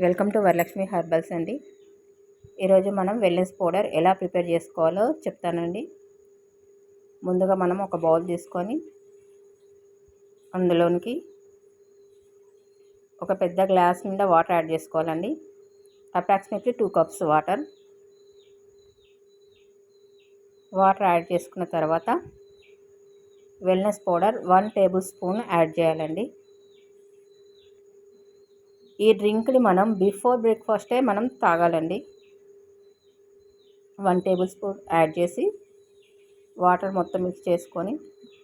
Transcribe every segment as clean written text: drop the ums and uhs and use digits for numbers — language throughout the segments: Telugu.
వెల్కమ్ టు వరలక్ష్మి హెర్బల్స్ అండి. ఈరోజు మనం వెల్నెస్ పౌడర్ ఎలా ప్రిపేర్ చేసుకోవాలో చెప్తానండి. ముందుగా మనం ఒక బౌల్ తీసుకొని అందులోనికి ఒక పెద్ద గ్లాస్ నిండా వాటర్ యాడ్ చేసుకోవాలండి. అప్రాక్సిమేట్లీ 2 కప్స్ వాటర్ యాడ్ చేసుకున్న తర్వాత wellness powder 1 table spoon add చేయాలండి. ఈ డ్రింక్ని మనం బిఫోర్ బ్రేక్ఫాస్టే మనం తాగాలండి. 1 టేబుల్ స్పూన్ యాడ్ చేసి వాటర్ మొత్తం మిక్స్ చేసుకొని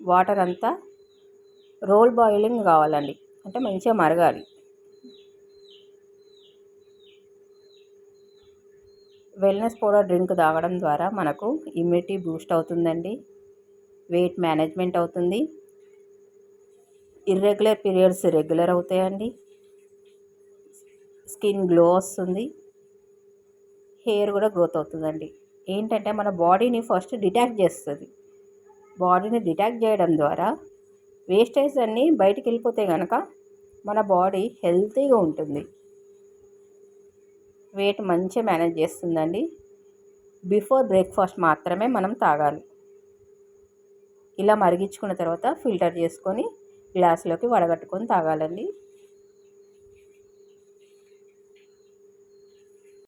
వాటర్ అంతా రోల్ బాయిలింగ్ కావాలండి, అంటే మంచిగా మరగాలి. వెల్నెస్ పౌడర్ డ్రింక్ తాగడం ద్వారా మనకు ఇమ్యూనిటీ బూస్ట్ అవుతుందండి, వెయిట్ మేనేజ్మెంట్ అవుతుంది, ఇర్రెగ్యులర్ పీరియడ్స్ రెగ్యులర్ అవుతాయండి, స్కిన్ గ్లో వస్తుంది, హెయిర్ కూడా గ్రోత్ అవుతుందండి. ఏంటంటే మన బాడీని ఫస్ట్ డిటాక్ట్ చేస్తుంది. బాడీని డిటాక్ట్ చేయడం ద్వారా వేస్టేజ్ అన్నీ బయటికి వెళ్ళిపోతే కనుక మన బాడీ హెల్తీగా ఉంటుంది, వెయిట్ మంచిగా మేనేజ్ చేస్తుందండి. బిఫోర్ బ్రేక్ఫాస్ట్ మాత్రమే మనం తాగాలి. ఇలా మరిగించుకున్న తర్వాత ఫిల్టర్ చేసుకొని గ్లాసులోకి వడగట్టుకొని తాగాలండి.